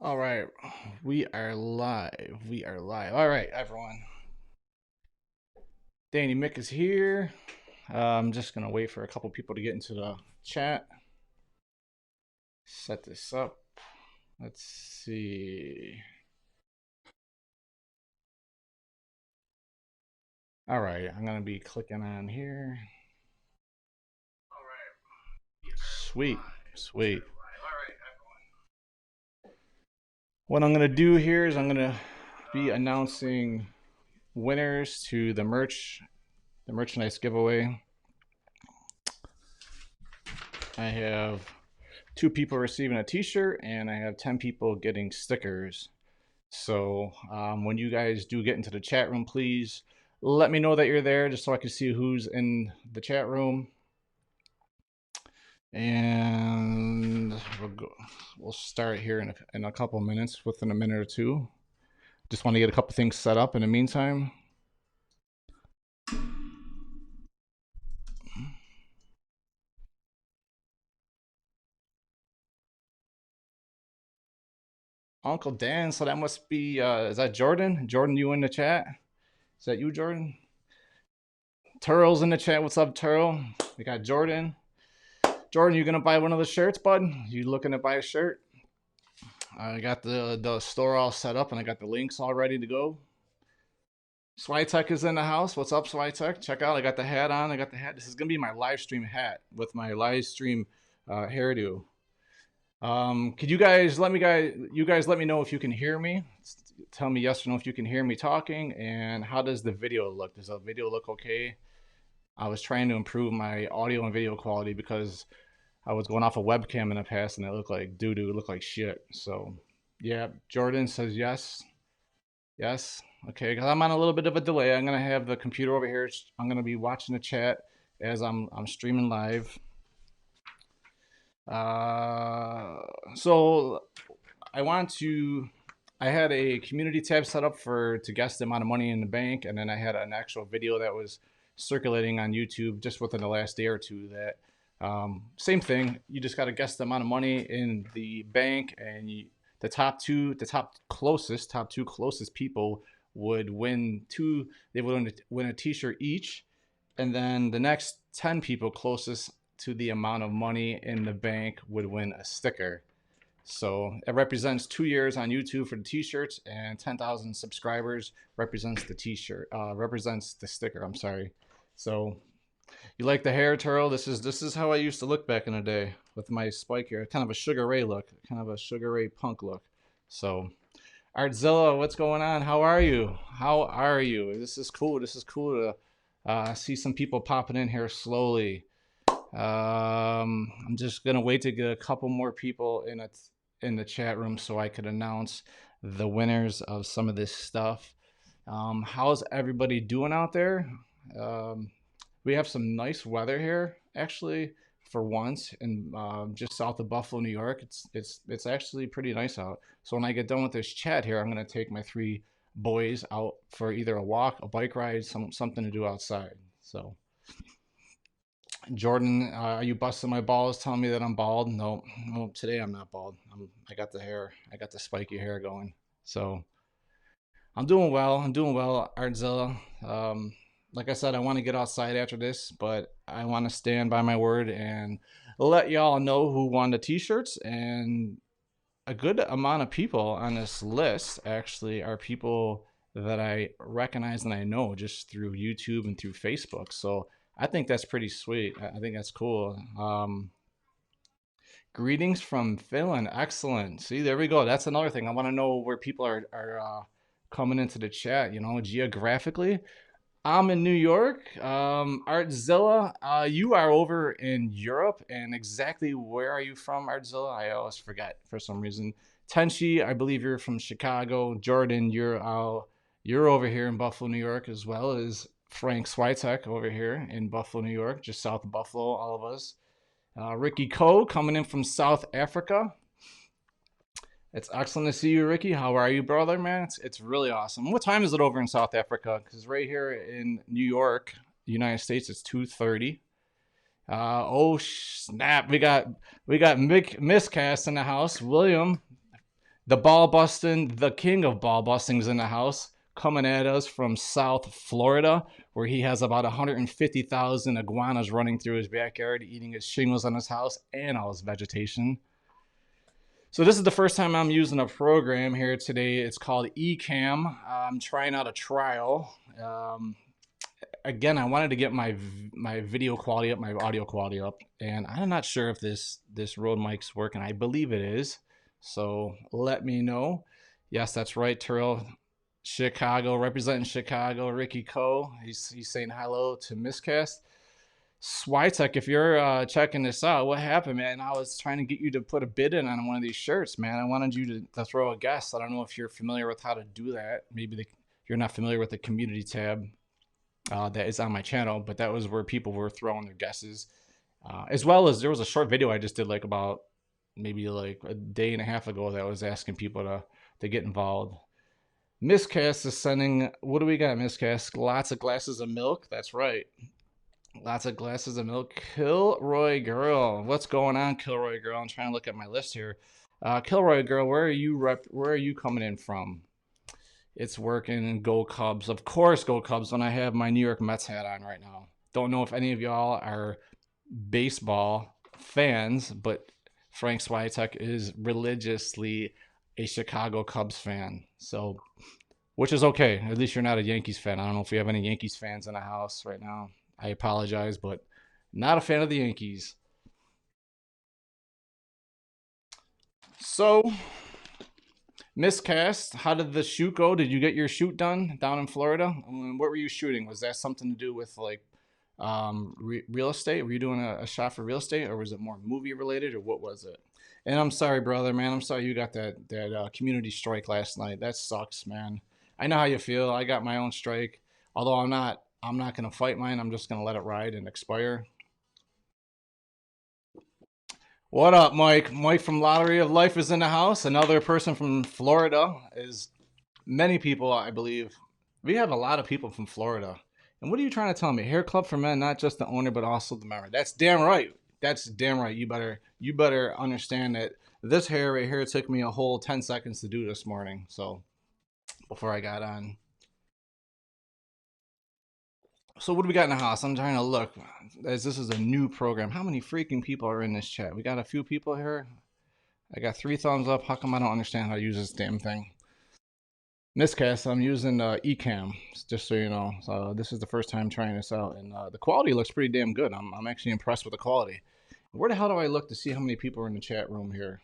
All right, we are live. We are live. All right, everyone. DannyMik is here. I'm just gonna wait for a couple people to get into the chat. Set this up. Let's see. All right, I'm gonna be clicking on here. Sweet, sweet. What I'm gonna do here is I'm gonna be announcing winners to the merchandise giveaway. I have 2 people receiving a t-shirt and I have 10 people getting stickers. So when you guys do get into the chat room, please let me know that you're there just so I can see who's in the chat room. And we'll start here in a couple minutes, within a minute or two. Just want to get a couple things set up in the meantime. Uncle Dan, so that must be, is that Jordan? Jordan, you in the chat? Is that you, Jordan? Turl's in the chat. What's up, Turl? We got Jordan. Jordan, you gonna buy one of the shirts, bud? You looking to buy a shirt? I got the store all set up and I got the links all ready to go. Swytech is in the house. What's up, Swytech? Check out. I got the hat on. I got the hat. This is gonna be my live stream hat with my live stream hairdo. Could you guys let me know if you can hear me? Tell me yes or no if you can hear me talking, and how does the video look? Does the video look okay? I was trying to improve my audio and video quality because I was going off a webcam in the past and it looked like doo-doo, it looked like shit. So yeah, Jordan says yes. Yes. Okay, because I'm on a little bit of a delay. I'm gonna have the computer over here. I'm gonna be watching the chat as I'm streaming live. So I had a community tab set up to guess the amount of money in the bank, and then I had an actual video that was circulating on YouTube just within the last day or two. That same thing. You just got to guess the amount of money in the bank, and the top two closest people would win two. They would win a T-shirt each, and then the next 10 people closest to the amount of money in the bank would win a sticker. So it represents 2 years on YouTube for the T-shirts, and 10,000 subscribers represents the T-shirt. Represents the sticker. I'm sorry. So you like the hair, Turtle? This is how I used to look back in the day with my spike hair, kind of a Sugar Ray look, kind of a Sugar Ray punk look. So Artzilla, what's going on? How are you? How are you? This is cool. This is cool to see some people popping in here slowly. I'm just gonna wait to get a couple more people in the chat room so I could announce the winners of some of this stuff. How's everybody doing out there? We have some nice weather here, actually, for once, in just south of Buffalo, New York. It's actually pretty nice out. So when I get done with this chat here, I'm gonna take my 3 boys out for either a walk, a bike ride, something to do outside. So. Jordan, are you busting my balls telling me that I'm bald? No, no, today I'm not bald. I got the hair. I got the spiky hair going. So I'm doing well. I'm doing well, Artzilla. Like I said, I want to get outside after this, but I want to stand by my word and let y'all know who won the t-shirts. And a good amount of people on this list actually are people that I recognize and I know just through YouTube and through Facebook. So I think that's pretty sweet. I think that's cool. Greetings from Finland. Excellent. See, there we go. That's another thing. I want to know where people are coming into the chat, geographically. I'm in New York. Artzilla, you are over in Europe. And exactly where are you from, Artzilla? I always forget for some reason. Tenchi, I believe you're from Chicago. Jordan, you're over here in Buffalo, New York, as well as Frank Swytek over here in Buffalo, New York, just south of Buffalo, all of us. Ricky Ko coming in from South Africa. It's excellent to see you, Ricky. How are you, brother, man? It's really awesome. What time is it over in South Africa? Because right here in New York, United States, it's 2:30. Oh snap! We got Miscast in the house. William, The ball busting, the king of ball busting is in the house, coming at us from South Florida, where he has about 150,000 iguanas running through his backyard, eating his shingles on his house and all his vegetation. So this is the first time I'm using a program here today. It's called Ecamm. I'm trying out a trial. Again, I wanted to get my video quality up, my audio quality up, and I'm not sure if this Rode mic's working. I believe it is. So let me know. Yes, that's right, Turl. Chicago, representing Chicago, Ricky Coe. He's saying hello to Miscast. Swytek, if you're checking this out, what happened, man? I was trying to get you to put a bid in on one of these shirts, man. I wanted you to throw a guess. I don't know if you're familiar with how to do that. Maybe you're not familiar with the community tab that is on my channel, but that was where people were throwing their guesses. As well as there was a short video I just did like about maybe like a day and a half ago that was asking people to get involved. Miscast is sending, what do we got, Miscast? Lots of glasses of milk. That's right. Lots of glasses of milk. Kilroy Girl. What's going on, Kilroy Girl? I'm trying to look at my list here. Kilroy Girl, where are you coming in from? It's working. Go Cubs. Of course, go Cubs when I have my New York Mets hat on right now. Don't know if any of y'all are baseball fans, but Frank Swytek is religiously a Chicago Cubs fan. So, which is okay. At least you're not a Yankees fan. I don't know if we have any Yankees fans in the house right now. I apologize, but not a fan of the Yankees. So, Miscast, how did the shoot go? Did you get your shoot done down in Florida? What were you shooting? Was that something to do with like real estate? Were you doing a shot for real estate, or was it more movie related, or what was it? And I'm sorry, brother, man. I'm sorry you got that community strike last night. That sucks, man. I know how you feel. I got my own strike, although I'm not gonna fight mine. I'm just gonna let it ride and expire. What up, Mike? Mike from Lottery of Life is in the house. Another person from Florida is many people, I believe. We have a lot of people from Florida. And what are you trying to tell me? Hair Club for Men, not just the owner, but also the member. That's damn right. That's damn right. You better understand that this hair right here took me a whole 10 seconds to do this morning. So before I got on. So what do we got in the house? I'm trying to look, as this is a new program. How many freaking people are in this chat? We got a few people here. I got 3 thumbs up. How come I don't understand how to use this damn thing? Miscast, I'm using Ecamm, just so you know. So this is the first time trying this out, and the quality looks pretty damn good. I'm actually impressed with the quality. Where the hell do I look to see how many people are in the chat room here?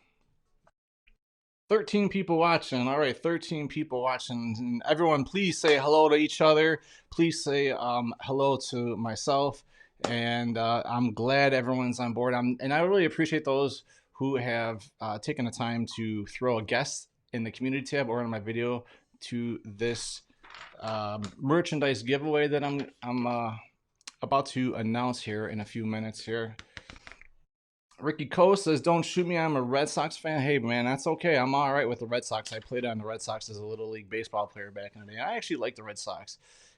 13 people watching. All right, 13 people watching. And everyone, please say hello to each other. Please say hello to myself. And I'm glad everyone's on board. And I really appreciate those who have taken the time to throw a guest in the community tab or in my video to this merchandise giveaway that I'm about to announce here in a few minutes here. Ricky Coe says, don't shoot me, I'm a Red Sox fan. Hey, man, that's okay. I'm all right with the Red Sox. I played on the Red Sox as a Little League baseball player back in the day. I actually like the Red Sox.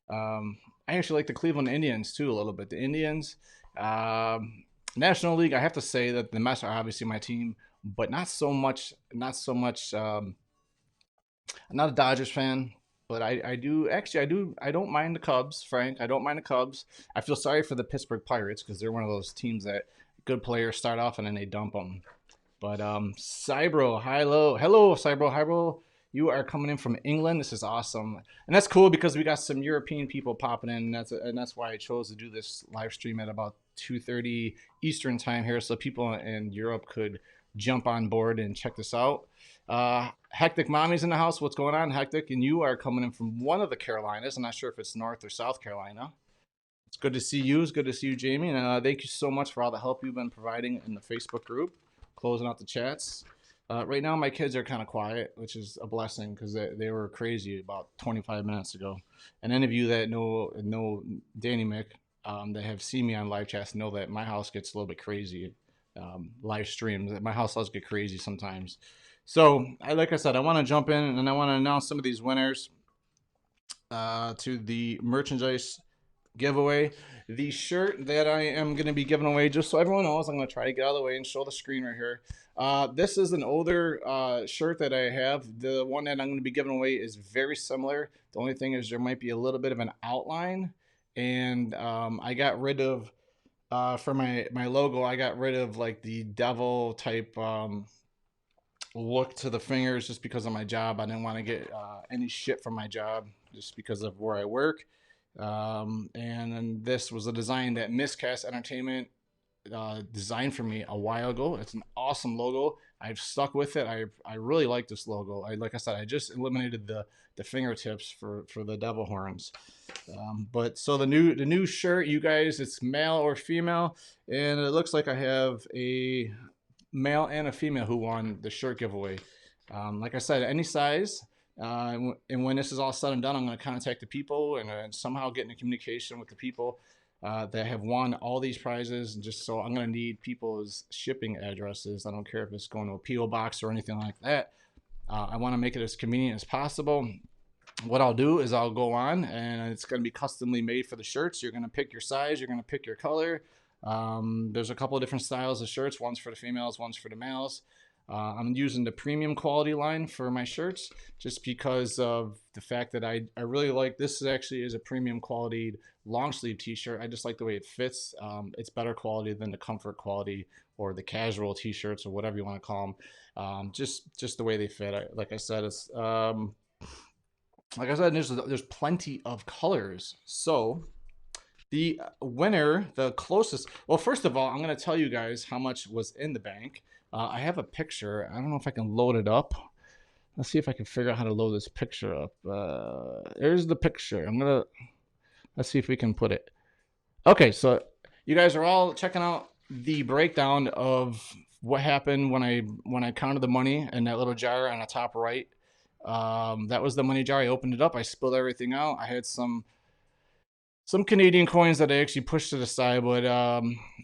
I actually like the Cleveland Indians, too, a little bit. The Indians, National League, I have to say that the Mets are obviously my team, but not so much, I'm not a Dodgers fan, but I don't mind the Cubs, Frank. I don't mind the Cubs. I feel sorry for the Pittsburgh Pirates because they're one of those teams that good players start off and then they dump them. But Cybro, hello, Cybro, you are coming in from England. This is awesome, and that's cool because we got some European people popping in. And that's why I chose to do this live stream at about 2:30 Eastern time here, so people in Europe could jump on board and check this out. Hectic Mommy's in the house. What's going on, Hectic? And you are coming in from one of the Carolinas. I'm not sure if it's North or South Carolina. It's good to see you. It's good to see you, Jamie. And thank you so much for all the help you've been providing in the Facebook group, closing out the chats. Right now, my kids are kind of quiet, which is a blessing because they were crazy about 25 minutes ago. And any of you that know DannyMik, that have seen me on live chats know that my house gets a little bit crazy. Live streams. My house does get crazy sometimes. So, like I said, I want to jump in and I want to announce some of these winners to the merchandise giveaway. The shirt that I am going to be giving away, just so everyone knows, I'm going to try to get out of the way and show the screen right here. This is an older shirt that I have. The one that I'm going to be giving away is very similar. The only thing is there might be a little bit of an outline, and I got rid of for my logo. I got rid of like the devil type look to the fingers just because of my job. I didn't want to get any shit from my job just because of where I work. And then this was a design that Miscast Entertainment designed for me a while ago. It's an awesome logo. I've stuck with it. I really like this logo. Like I said, I just eliminated the fingertips for the devil horns. But so the new shirt, you guys, it's male or female, and it looks like I have a male and a female who won the shirt giveaway. Like I said, any size. And when this is all said and done, I'm going to contact the people and somehow get into communication with the people that have won all these prizes. And just so I'm going to need people's shipping addresses. I don't care if it's going to a P.O. box or anything like that. I want to make it as convenient as possible. What I'll do is I'll go on and it's going to be customly made for the shirts. You're going to pick your size. You're going to pick your color. There's a couple of different styles of shirts. One's for the females, one's for the males. I'm using the premium quality line for my shirts just because of the fact that I really like this. Actually is a premium quality long sleeve t-shirt. I just like the way it fits. It's better quality than the comfort quality or the casual t-shirts or whatever you want to call them. Just the way they fit. Like I said, it's like I said, there's plenty of colors. So the winner, the closest. Well, first of all, I'm going to tell you guys how much was in the bank. I have a picture. I don't know if I can load it up. Let's see if I can figure out how to load this picture up. There's the picture. Let's see if we can put it. Okay, so you guys are all checking out the breakdown of what happened when I counted the money in that little jar on the top right. That was the money jar. I opened it up. I spilled everything out. I had some Canadian coins that I actually pushed to the side, but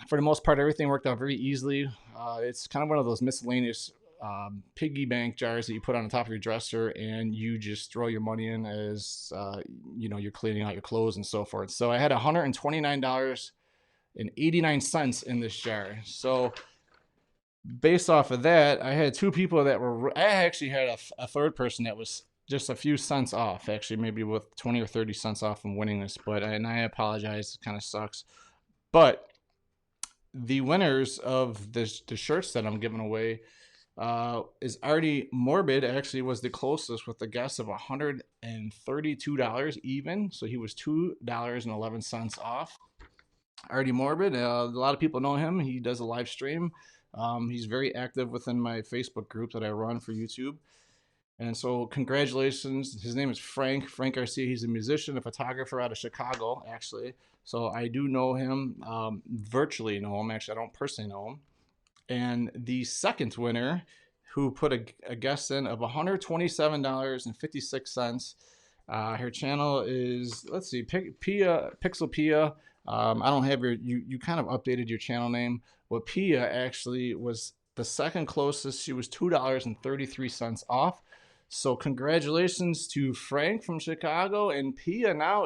for the most part, everything worked out very easily. It's kind of one of those miscellaneous piggy bank jars that you put on the top of your dresser, and you just throw your money in as you're cleaning out your clothes and so forth. So I had $129.89 in this jar. So based off of that, I had two people that were. I actually had a third person that was just a few cents off, actually, maybe with 20 or 30 cents off from winning this. And I apologize, it kind of sucks. But the winners of the shirts that I'm giving away is Artemorbid. Actually was the closest with a guess of $132 even. So he was $2.11 off. Artemorbid, a lot of people know him. He does a live stream. He's very active within my Facebook group that I run for YouTube. And so congratulations. His name is Frank Garcia. He's a musician, a photographer out of Chicago, actually. So I do know him, virtually know him. Actually, I don't personally know him. And the second winner, who put a guess in of $127.56. Her channel is, let's see, Pia Pixel. I don't have you kind of updated your channel name. Well, Pia actually was the second closest. She was $2.33 off. So congratulations to Frank from Chicago. And Pia now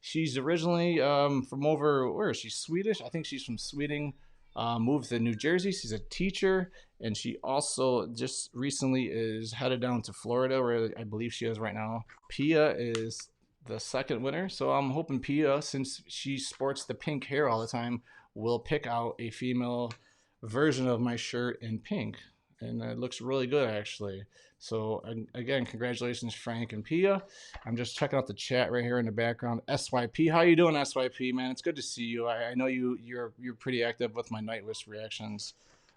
she's originally from over, where is she? Swedish? I think she's from Sweden. Moved to New Jersey. She's a teacher. And she also just recently is headed down to Florida, where I believe she is right now. Pia is the second winner. So I'm hoping Pia, since she sports the pink hair all the time, will pick out a female version of my shirt in pink. And it looks really good, actually. So again, congratulations, Frank and Pia. I'm just checking out the chat right here in the background. SYP, how you doing, SYP, man? It's good to see you. I know you're pretty active with my Nightwish reactions.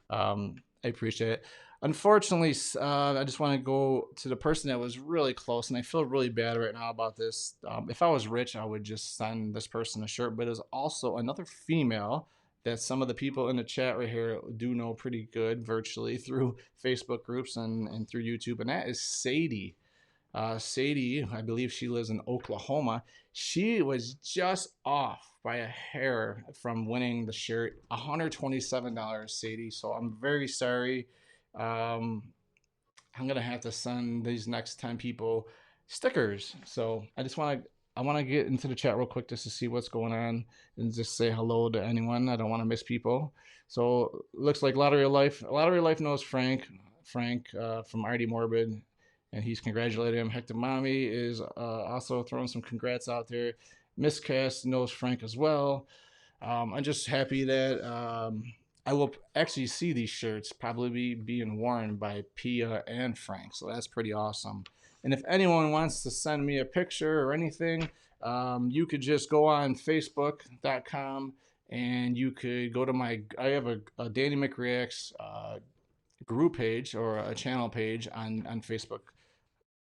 I appreciate it. Unfortunately, I just want to go to the person that was really close, and I feel really bad right now about this. If I was rich, I would just send this person a shirt, but there's also another female that some of the people in the chat right here do know pretty good virtually through Facebook groups and through YouTube, and that is Sadie. Sadie, I believe she lives in Oklahoma. She was just off by a hair from winning the shirt. $127, Sadie. So I'm very sorry. I'm going to have to send these next 10 people stickers. So I just want to I want to get into the chat real quick just to see what's going on and just say hello to anyone. I don't want to miss people. So looks like Lottery of Life. Lottery of Life knows Frank from Artemorbid, and he's congratulated him. Hector Mommy is also throwing some congrats out there. Miscast knows Frank as well. I'm just happy that I will actually see these shirts probably being worn by Pia and Frank, so that's pretty awesome. And if anyone wants to send me a picture or anything, you could just go on Facebook.com and you could go to I have a DannyMikReacts group page or a channel page on Facebook.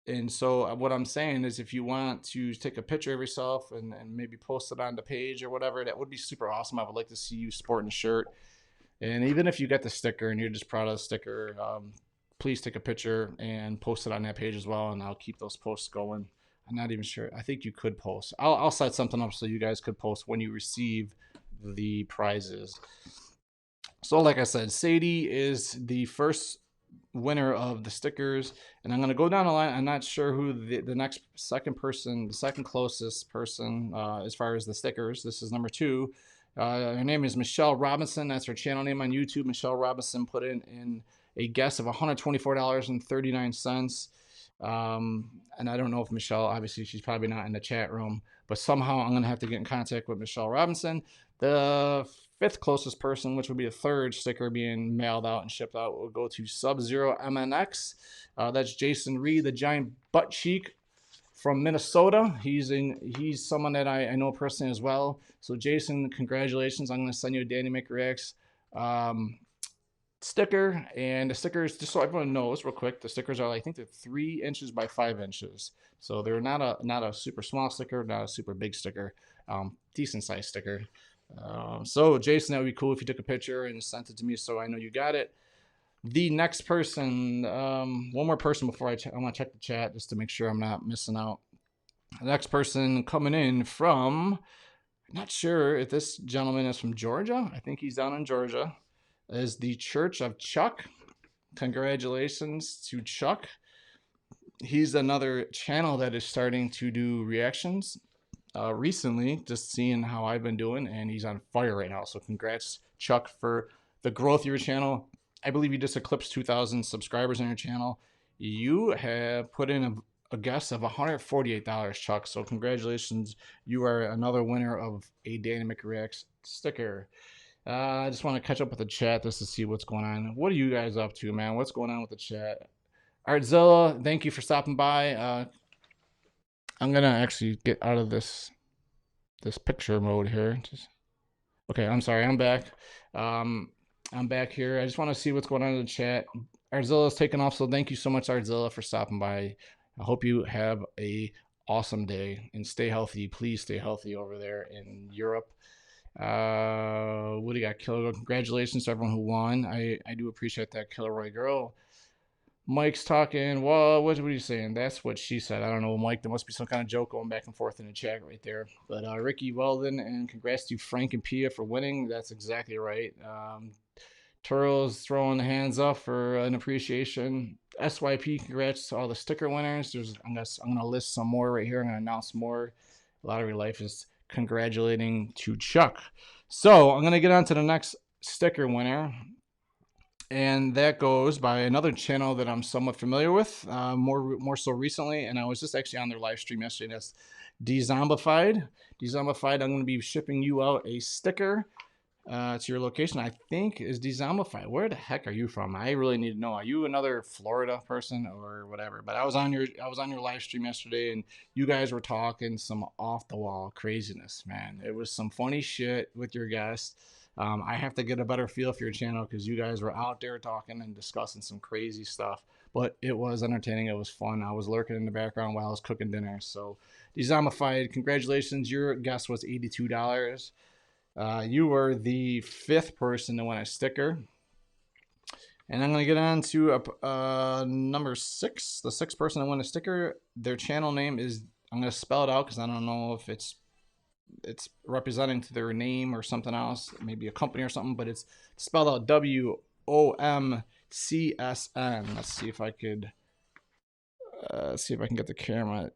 And so what I'm saying is if you want to take a picture of yourself and maybe post it on the page or whatever, that would be super awesome. I would like to see you sporting a shirt. And even if you get the sticker and you're just proud of the sticker, please take a picture and post it on that page as well. And I'll keep those posts going. I'm not even sure. I think you could post. I'll set something up so you guys could post when you receive the prizes. So like I said, Sadie is the first winner of the stickers, and I'm going to go down the line. I'm not sure who the second closest person as far as the stickers. This is number 2. Her name is Michelle Robinson. That's her channel name on YouTube. Michelle Robinson put in a guess of $124.39. And I don't know if Michelle, obviously she's probably not in the chat room, but somehow I'm going to have to get in contact with Michelle Robinson. The 5th closest person, which would be a 3rd sticker being mailed out and shipped out, will go to SubzeroMNX. That's Jason Reed, the giant butt cheek from Minnesota. He's someone that I know personally as well. So Jason, congratulations. I'm going to send you a DannyMikReacts sticker. And the stickers, just so everyone knows real quick, the stickers are, I think they're 3 inches by 5 inches. So they're not a super small sticker, not a super big sticker, decent size sticker. So Jason, that would be cool if you took a picture and sent it to me so I know you got it. The next person, one more person before I want to check the chat just to make sure I'm not missing out. The next person coming in from, I'm not sure if this gentleman is from Georgia. I think he's down in Georgia. Is the Church of Chuck. Congratulations to Chuck. He's another channel that is starting to do reactions. Recently, just seeing how I've been doing, and he's on fire right now. So congrats, Chuck, for the growth of your channel. I believe you just eclipsed 2,000 subscribers on your channel. You have put in a guess of $148, Chuck. So congratulations. You are another winner of a DannyMikReacts sticker. I just want to catch up with the chat just to see what's going on. What are you guys up to, man? What's going on with the chat? Artzilla, thank you for stopping by. I'm gonna actually get out of this picture mode here. Okay, I'm sorry, I'm back. I'm back here. I just want to see what's going on in the chat. Arzilla's taking off, so thank you so much, Artzilla, for stopping by. I hope you have a awesome day and stay healthy. Please stay healthy over there in Europe. What do you got, Killer? Congratulations to everyone who won. I do appreciate that, Killer Girl. Mike's talking. Well, what are you saying? That's what she said. I don't know, Mike. There must be some kind of joke going back and forth in the chat right there. But Ricky Weldon, and congrats to Frank and Pia for winning. That's exactly right. Turo's throwing the hands up for an appreciation. SYP, congrats to all the sticker winners. I'm gonna list some more right here. I'm gonna announce more. Lottery Life is congratulating to Chuck. So I'm gonna get on to the next sticker winner. And that goes by another channel that I'm somewhat familiar with, more so recently. And I was just actually on their live stream yesterday. That's Dezombified. Dezombified, I'm going to be shipping you out a sticker to your location. I think is Dezombified. Where the heck are you from? I really need to know. Are you another Florida person or whatever? But I was on your live stream yesterday, and you guys were talking some off the wall craziness, man. It was some funny shit with your guests. I have to get a better feel for your channel because you guys were out there talking and discussing some crazy stuff. But it was entertaining. It was fun. I was lurking in the background while I was cooking dinner. So, Dezombified, congratulations. Your guess was $82. You were the 5th person to win a sticker. And I'm going to get on to number 6. The 6th person to win a sticker. Their channel name is, I'm going to spell it out because I don't know if it's representing to their name or something else, maybe a company or something, but it's spelled out WOMCSN. Let's see if I could get the camera.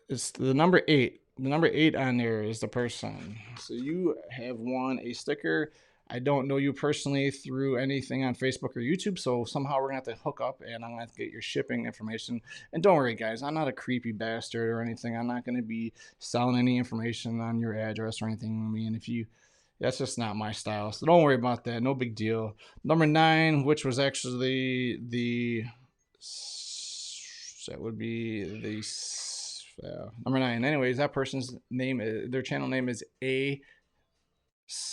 It's the number 8. the number 8 on there is the person. So you have won a sticker. I don't know you personally through anything on Facebook or YouTube, so somehow we're gonna have to hook up and I'm gonna have to get your shipping information. And don't worry, guys, I'm not a creepy bastard or anything. I'm not gonna be selling any information on your address or anything. I mean, if you, that's just not my style. So don't worry about that. No big deal. Number 9, which was actually the, that would be the number 9. Anyways, that person's name, their channel name is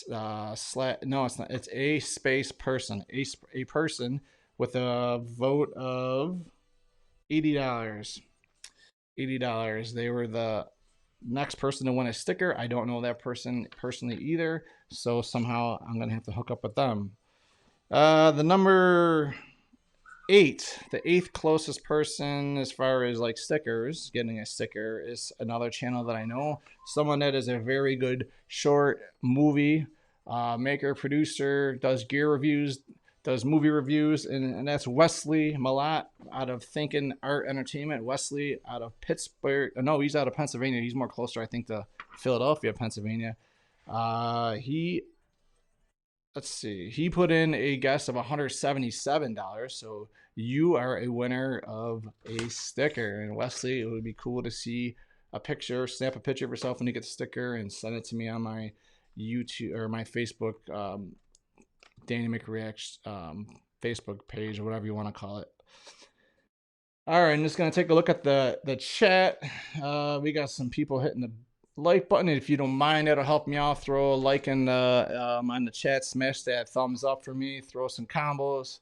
no, it's not. It's a space person. A person with a vote of $80. $80. They were the next person to win a sticker. I don't know that person personally either, so somehow I'm gonna have to hook up with them. The number 8, the 8th closest person as far as like stickers, getting a sticker, is another channel that I know. Someone that is a very good short movie maker, producer, does gear reviews, does movie reviews, and that's Wesley Malott out of Thinking Art Entertainment. Wesley out of Pittsburgh. No, he's out of Pennsylvania. He's more closer, I think, to Philadelphia, Pennsylvania. Let's see. He put in a guess of $177. So you are a winner of a sticker. And Wesley, it would be cool to see a picture, snap a picture of yourself when you get the sticker and send it to me on my YouTube or my Facebook, DannyMikReacts Facebook page or whatever you want to call it. All right, I'm just going to take a look at the chat. We got some people hitting the like button. If you don't mind, that'll help me out. Throw a like in on the chat. Smash that thumbs up for me. Throw some combos.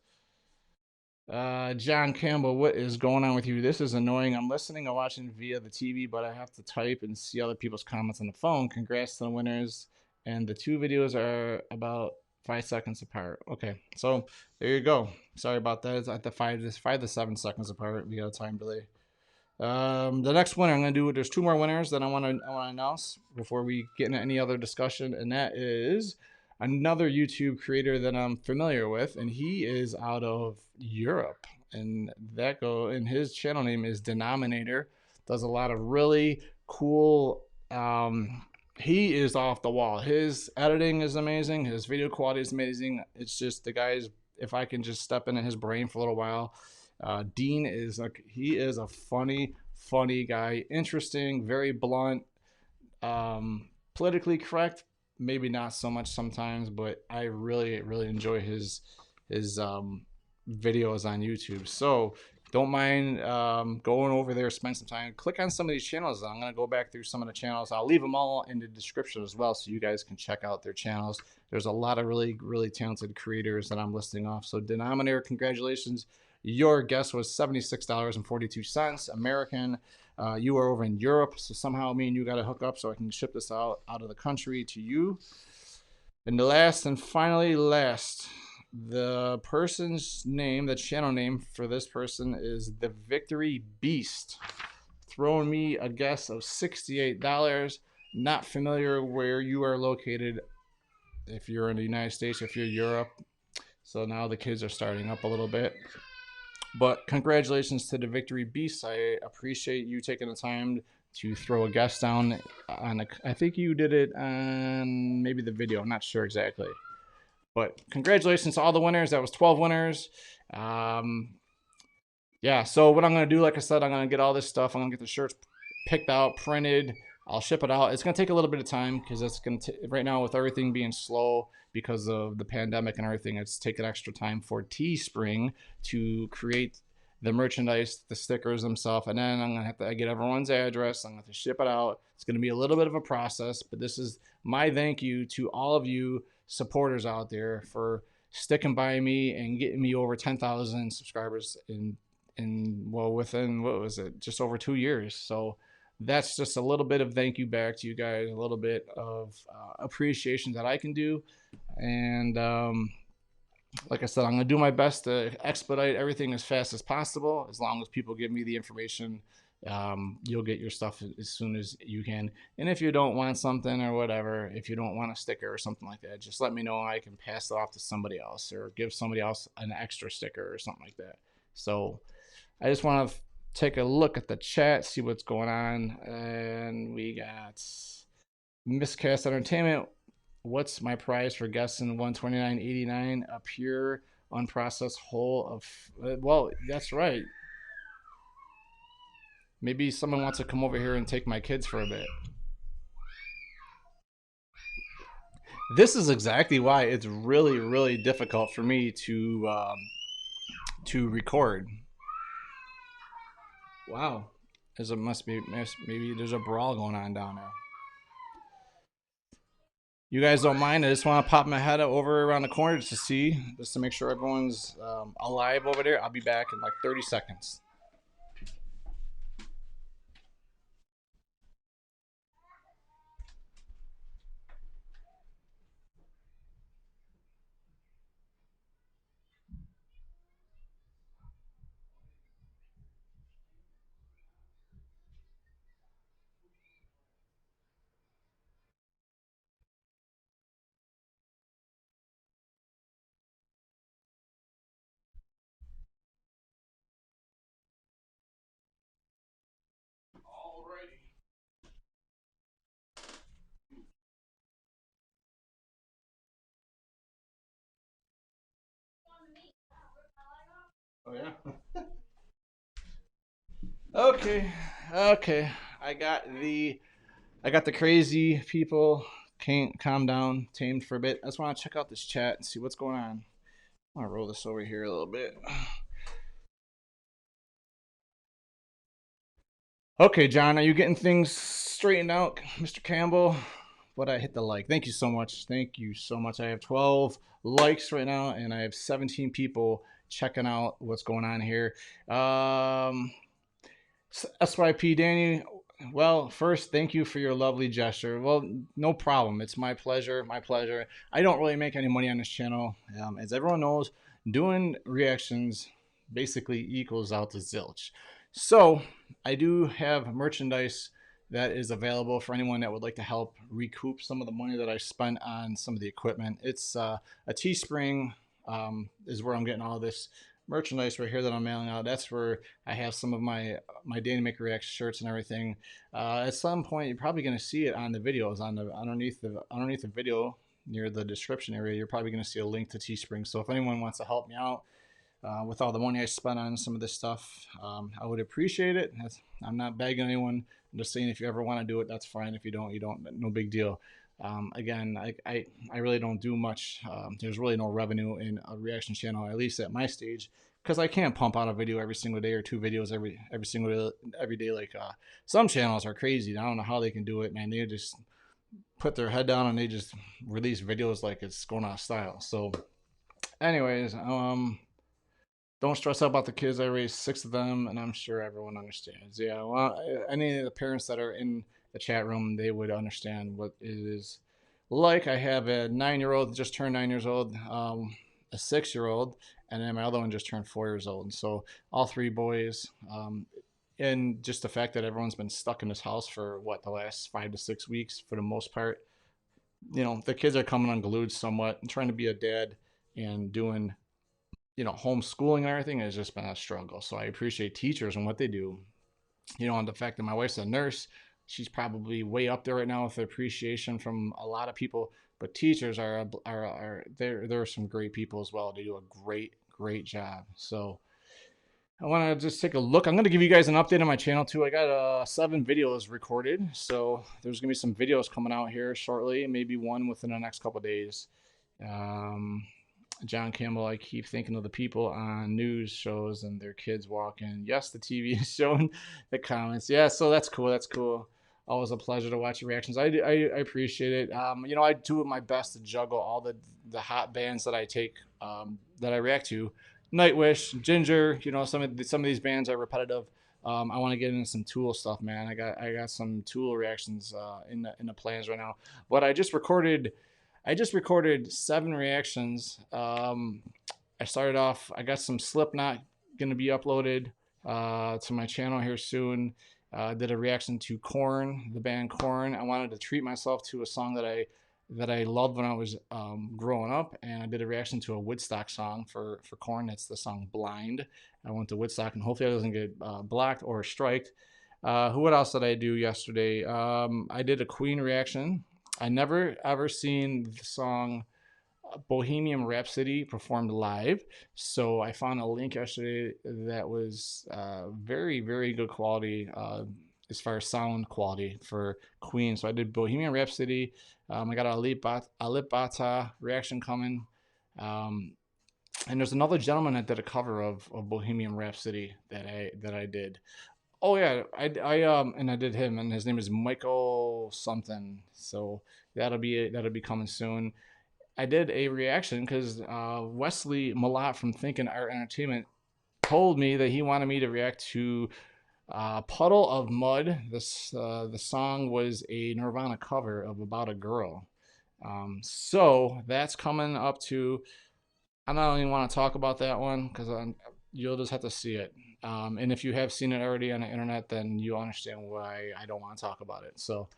John Campbell, what is going on with you? This is annoying. I'm listening and watching via the TV, but I have to type and see other people's comments on the phone. Congrats to the winners. And the 2 videos are about 5 seconds apart. Okay, so there you go. Sorry about that. It's at the 5 to 7 seconds apart. We got a time delay. The next winner I'm going to do, there's 2 more winners that I want to announce before we get into any other discussion, and that is another YouTube creator that I'm familiar with, and he is out of Europe, and his channel name is Denominator. Does a lot of really cool, he is off the wall. His editing is amazing. His video quality is amazing. It's just the guy's, if I can just step into his brain for a little while, Dean is he is a funny guy, interesting, very blunt, politically correct, maybe not so much sometimes, but I really enjoy his videos on YouTube. So don't mind going over there, spend some time, click on some of these channels. I'm gonna go back through some of the channels. I'll leave them all in the description as well, so you guys can check out their channels. There's a lot of really talented creators that I'm listing off. So Denominator, congratulations. Your guess was $76.42 American. You are over in Europe, so somehow me and you got to hook up so I can ship this out of the country to you. And the last and finally last, the person's name, the channel name for this person is the Victery Beast. Throwing me a guess of $68. Not familiar where you are located, if you're in the United States, if you're Europe. So now the kids are starting up a little bit. But congratulations to the Victery Beast. I appreciate you taking the time to throw a guest down on I think you did it on maybe the video. I'm not sure exactly. But congratulations to all the winners. That was 12 winners. Yeah, so what I'm going to do, like I said, I'm going to get all this stuff. I'm going to get the shirts picked out, printed. I'll ship it out. It's going to take a little bit of time because it's going to right now with everything being slow because of the pandemic and everything, it's taken extra time for Teespring to create the merchandise, the stickers themselves, and then I'm going to have to get everyone's address. I'm going to have to ship it out. It's going to be a little bit of a process, but this is my thank you to all of you supporters out there for sticking by me and getting me over 10,000 subscribers within, what was it, just over 2 years. So that's just a little bit of thank you back to you guys, a little bit of appreciation that I can do. And like I said, I'm going to do my best to expedite everything as fast as possible. As long as people give me the information, you'll get your stuff as soon as you can. And if you don't want something or whatever, if you don't want a sticker or something like that, just let me know. I can pass it off to somebody else or give somebody else an extra sticker or something like that. So I just want to take a look at the chat, see what's going on. And we got Miscast Entertainment. What's my price for guessing 129.89? A pure unprocessed whole of, well, that's right. Maybe someone wants to come over here and take my kids for a bit. This is exactly why it's really, really difficult for me to record. Wow, must be maybe there's a brawl going on down there. You guys don't mind? I just want to pop my head over around the corner just to see, just to make sure everyone's alive over there. I'll be back in like 30 seconds. Alrighty. Oh yeah. Okay. I got the crazy people. Can't calm down, tamed for a bit. I just want to check out this chat and see what's going on. I'll roll this over here a little bit. Okay, John, are you getting things straightened out, Mr. Campbell? But I hit the like. Thank you so much. Thank you so much. I have 12 likes right now, and I have 17 people checking out what's going on here. SYP Danny, well, first, thank you for your lovely gesture. Well, no problem. It's my pleasure. My pleasure. I don't really make any money on this channel. As everyone knows, doing reactions basically equals out to zilch. So I do have merchandise that is available for anyone that would like to help recoup some of the money that I spent on some of the equipment. It's a Teespring is where I'm getting all this merchandise right here that I'm mailing out. That's where I have some of my DannyMikReacts shirts and everything. At some point, you're probably going to see it on the videos on the underneath the video near the description area. You're probably going to see a link to Teespring. So if anyone wants to help me out with all the money I spent on some of this stuff, I would appreciate it. I'm not begging anyone. I'm just saying if you ever want to do it, that's fine. If you don't, you don't. No big deal. Again, I really don't do much. There's really no revenue in a reaction channel, at least at my stage, because I can't pump out a video every single day or 2 videos every day. Like some channels are crazy. I don't know how they can do it, man. They just put their head down and they just release videos like it's going out of style. So, anyways, don't stress out about the kids. I raised 6 of them, and I'm sure everyone understands. Yeah, well, any of the parents that are in the chat room, they would understand what it is like. I have a 9-year-old, just turned 9 years old, a 6-year-old, and then my other one just turned 4 years old. So all 3 boys. And just the fact that everyone's been stuck in this house for the last 5 to 6 weeks for the most part. You know, the kids are coming unglued somewhat. And trying to be a dad and doing homeschooling and everything has just been a struggle. So I appreciate teachers and what they do. And the fact that my wife's a nurse, she's probably way up there right now with the appreciation from a lot of people. But teachers are there are some great people as well. They do a great job. So I want to just take a look. I'm going to give you guys an update on my channel too. I got 7 videos recorded, so there's going to be some videos coming out here shortly, maybe one within the next couple of days. John Campbell, I keep thinking of the people on news shows and their kids walking. Yes, the TV is showing the comments. Yeah, so that's cool. That's cool. Always a pleasure to watch your reactions. I appreciate it. I do my best to juggle all the hot bands that I take, that I react to. Nightwish, Ginger. Some of these bands are repetitive. I want to get into some Tool stuff, man. I got some Tool reactions in the plans right now. But I just recorded 7 reactions. I started off, I got some Slipknot going to be uploaded to my channel here soon. Did a reaction to Korn, the band Korn. I wanted to treat myself to a song that I that I loved when I was growing up, and I did a reaction to a Woodstock song for Korn. That's the song "Blind." I went to Woodstock, and hopefully I doesn't get blocked or striked. What else did I do yesterday? I did a Queen reaction. I never ever seen the song Bohemian Rhapsody performed live. So I found a link yesterday that was very, very good quality as far as sound quality for Queen. So I did Bohemian Rhapsody. I got a Lip Bata reaction coming. Um, and there's another gentleman that did a cover of Bohemian Rhapsody that I did. Oh yeah, and I did him, and his name is Michael something. So that'll be coming soon. I did a reaction because Wesley Malott from Thinking Art Entertainment told me that he wanted me to react to Puddle of Mud. The song was a Nirvana cover of About a Girl. So that's coming up to. I don't even want to talk about that one because you'll just have to see it. And if you have seen it already on the internet, then you understand why I don't want to talk about it. So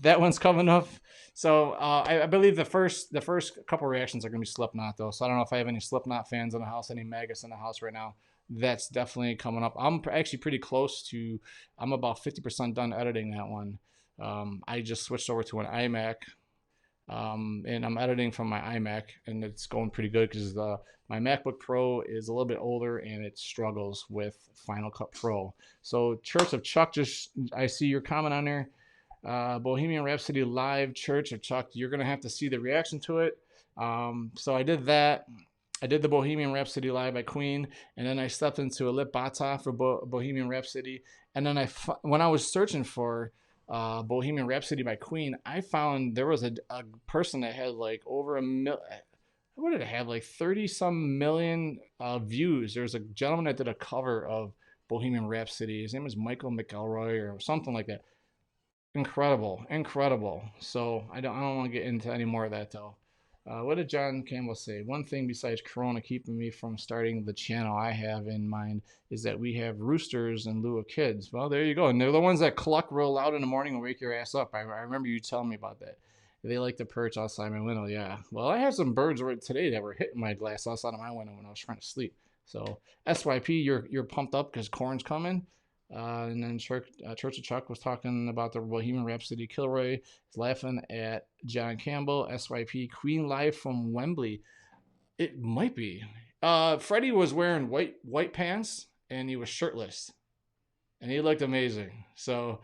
that one's coming up. So I believe the first couple reactions are gonna be Slipknot though. So I don't know if I have any Slipknot fans in the house, any Magus in the house right now. That's definitely coming up. I'm actually pretty close to. I'm about 50% done editing that one. I just switched over to an iMac, and I'm editing from my iMac, and it's going pretty good because my MacBook Pro is a little bit older and it struggles with Final Cut Pro. So Church of Chuck, just I see your comment on there. Bohemian Rhapsody live, Church of Chuck. You're gonna have to see the reaction to it. So I did that. I did the Bohemian Rhapsody live by Queen, and then I stepped into a Lip Bata for Bohemian Rhapsody. And then when I was searching for Bohemian Rhapsody by Queen, I found there was a person that had like over a mil. What did it have? Like 30 some million views. There was a gentleman that did a cover of Bohemian Rhapsody. His name was Michael McElroy or something like that. Incredible, incredible. So I don't want to get into any more of that though. What did John Campbell say? One thing besides Corona keeping me from starting the channel I have in mind is that we have roosters in lieu of kids. Well, there you go. And they're the ones that cluck real loud in the morning and wake your ass up. I remember you telling me about that. They like to perch outside my window. Yeah. Well, I had some birds today that were hitting my glass outside of my window when I was trying to sleep. So SYP, you're pumped up because Corn's coming. And then Church of Chuck was talking about the Bohemian Rhapsody. Kilroy is laughing at John Campbell. SYP Queen live from Wembley. It might be. Freddie was wearing white pants and he was shirtless, and he looked amazing. So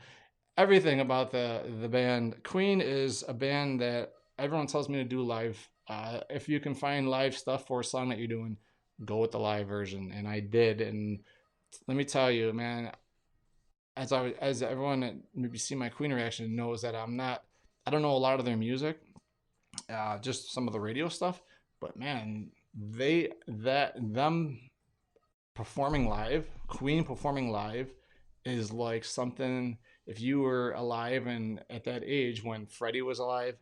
everything about the band Queen is a band that everyone tells me to do live. If you can find live stuff for a song that you're doing, go with the live version, and I did. And let me tell you, man, as everyone that maybe see my Queen reaction knows that I don't know a lot of their music, just some of the radio stuff, but man, them performing live, Queen performing live is like something. If you were alive and at that age when Freddie was alive,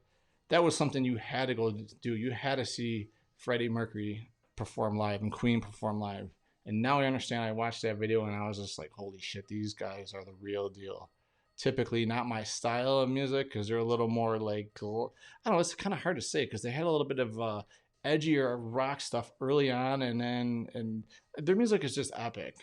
that was something you had to go do. You had to see Freddie Mercury perform live and Queen perform live. And now I understand. I watched that video and I was just like, holy shit, these guys are the real deal. Typically not my style of music because they're a little more like, I don't know, it's kind of hard to say because they had a little bit of edgier rock stuff early on, and their music is just epic.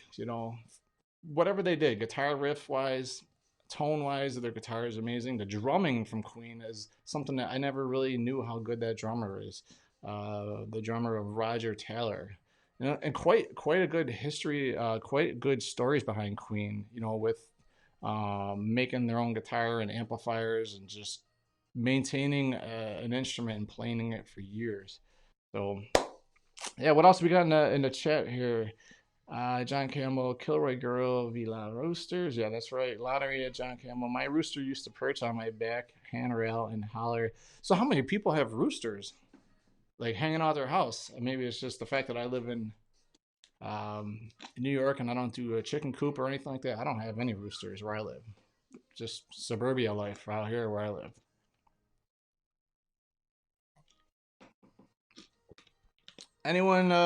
Whatever they did, guitar riff wise, tone wise, their guitar is amazing. The drumming from Queen is something that I never really knew how good that drummer is. The drummer of Roger Taylor. And quite a good history, quite good stories behind Queen. With making their own guitar and amplifiers and just maintaining an instrument and playing it for years. So, yeah, what else we got in the chat here? John Campbell, Kilroy Girl, Vila Roosters. Yeah, that's right. Lottery at John Campbell. My rooster used to perch on my back handrail and holler. So, how many people have roosters? Like hanging out their house? Maybe it's just the fact that I live in New York and I don't do a chicken coop or anything like that. I don't have any roosters where I live. Just suburbia life out here where I live. Anyone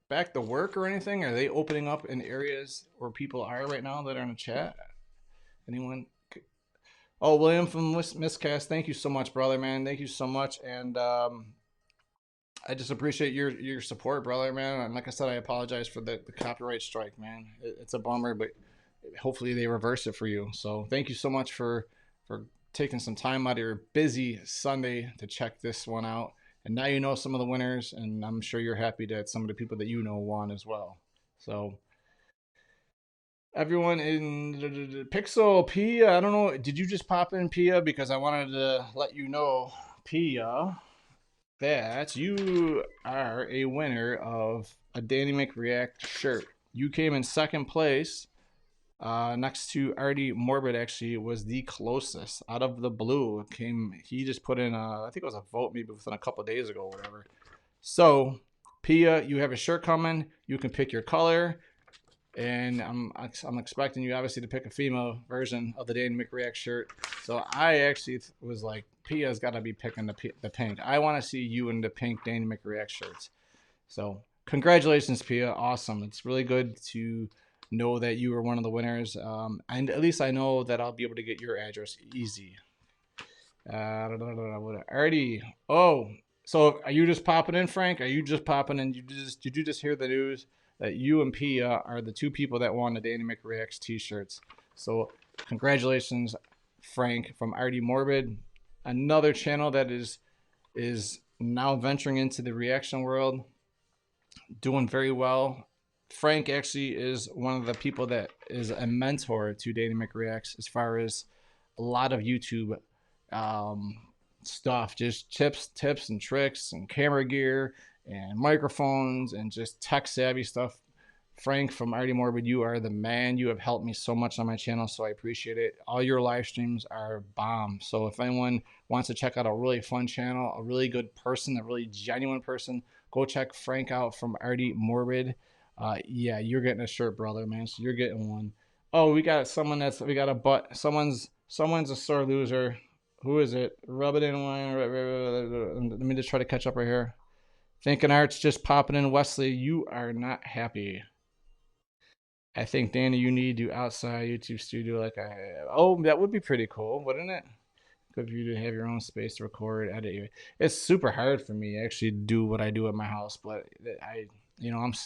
back to work or anything? Are they opening up in areas where people are right now that are in the chat? Anyone? Oh, William from Miscast, thank you so much, brother, man. Thank you so much, and I just appreciate your support, brother, man. And like I said, I apologize for the copyright strike, man. It's a bummer, but hopefully they reverse it for you. So thank you so much for taking some time out of your busy Sunday to check this one out. And now you know some of the winners, and I'm sure you're happy that some of the people that you know won as well. So everyone in Pixel, Pia, I don't know, did you just pop in, Pia? Because I wanted to let you know, Pia, that you are a winner of a DannyMikReact shirt. You came in second place, next to Artemorbid. Actually, was the closest out of the blue. He just put in I think it was a vote maybe within a couple days ago or whatever. So, Pia, you have a shirt coming. You can pick your color, and I'm expecting you obviously to pick a female version of the DannyMikReact shirt. So I actually was like, Pia's got to be picking the pink. I want to see you in the pink DannyMikReact shirts. So congratulations, Pia. Awesome. It's really good to know that you were one of the winners. And at least I know that I'll be able to get your address easy. Already. Oh, so are you just popping in, Frank? Are you just popping in? Did you just hear the news that you and Pia are the two people that won the DannyMikReacts t-shirts? So congratulations, Frank from Artemorbid, another channel that is now venturing into the reaction world, doing very well. Frank actually is one of the people that is a mentor to DannyMikReacts as far as a lot of YouTube stuff, just tips and tricks and camera gear and microphones and just tech savvy stuff. Frank from Artemorbid, you are the man. You have helped me so much on my channel, so I appreciate it. All your live streams are bomb. So if anyone wants to check out a really fun channel, a really good person, a really genuine person, go check Frank out from Artemorbid. Yeah, you're getting a shirt, brother, man. So you're getting one. Oh, we got a butt. Someone's a sore loser. Who is it? Rub it in wine. Let me just try to catch up right here. Thinking Art's just popping in. Wesley, you are not happy. I think, Danny, you need to outside YouTube studio like I have. Oh, that would be pretty cool, wouldn't it? Good for you to have your own space to record, edit. It's super hard for me to actually do what I do at my house, but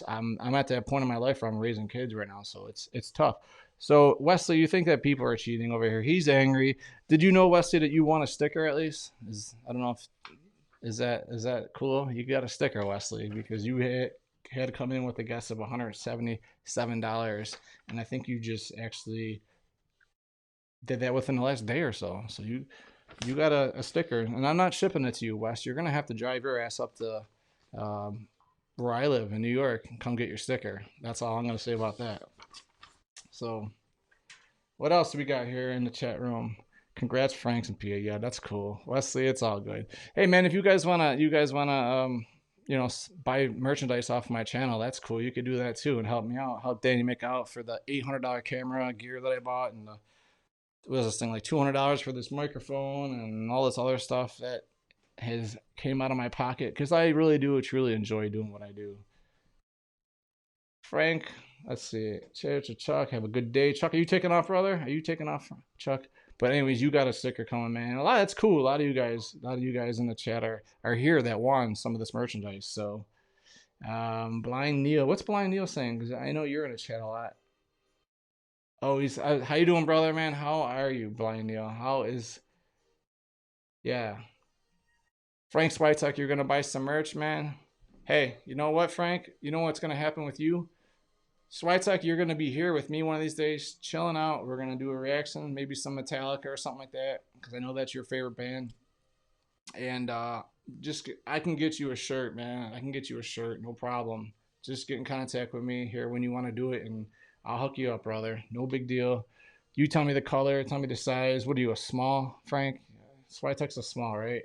I'm at that point in my life where I'm raising kids right now, so it's tough. So Wesley, you think that people are cheating over here? He's angry. Did you know, Wesley, that you want a sticker at least? I don't know if is that cool? You got a sticker, Wesley, because you had to come in with a guess of $177, and I think you just actually did that within the last day or so. So you got a sticker, and I'm not shipping it to you, Wes. You're gonna have to drive your ass up to where I live in New York and come get your sticker. That's all I'm gonna say about that. So, what else do we got here in the chat room? Congrats, Franks and Pia. Yeah, that's cool. Wesley, it's all good. Hey, man, if you guys wanna buy merchandise off my channel, that's cool. You could do that too and help me out. Help Danny make out for the $800 camera gear that I bought, and what was this thing, like $200 for this microphone and all this other stuff that has came out of my pocket, because I really do truly enjoy doing what I do. Frank, let's see. Chuck, have a good day. Chuck, are you taking off, brother? Are you taking off, Chuck? But anyways, you got a sticker coming, man. That's cool. A lot of you guys in the chat are here that won some of this merchandise. So, Blind Neil, what's Blind Neil saying? Because I know you're in the chat a lot. Oh, he's how you doing, brother, man? How are you, Blind Neil? Yeah. Frank Switek, you're gonna buy some merch, man. Hey, you know what, Frank? You know what's gonna happen with you? Switek, you're gonna be here with me one of these days, chilling out. We're gonna do a reaction, maybe some Metallica or something like that, because I know that's your favorite band. And I can get you a shirt, man. I can get you a shirt, no problem. Just get in contact with me here when you want to do it, and I'll hook you up, brother. No big deal. You tell me the color, tell me the size. What are you, a small, Frank? Switek's a small, right?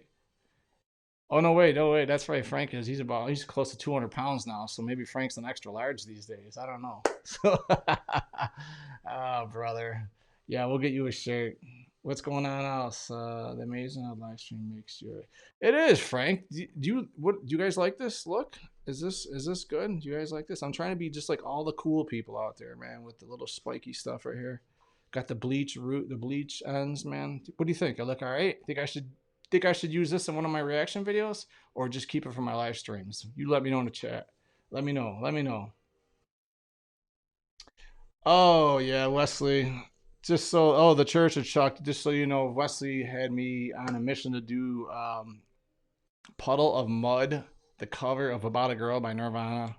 Oh, no, wait, no, wait. That's right. Frank is. He's close to 200 pounds now. So maybe Frank's an extra large these days. I don't know. So, oh, brother. Yeah, we'll get you a shirt. What's going on else? The amazing how live stream makes you. It is, Frank. Do you guys like this look? Is this good? Do you guys like this? I'm trying to be just like all the cool people out there, man, with the little spiky stuff right here. Got the bleach root, the bleach ends, man. What do you think? I look all right? Think I should use this in one of my reaction videos, or just keep it for my live streams? You let me know in the chat. Let me know. Let me know. Oh yeah, Wesley. The Church of Chuck. Just so you know, Wesley had me on a mission to do Puddle of Mud, the cover of About a Girl by Nirvana.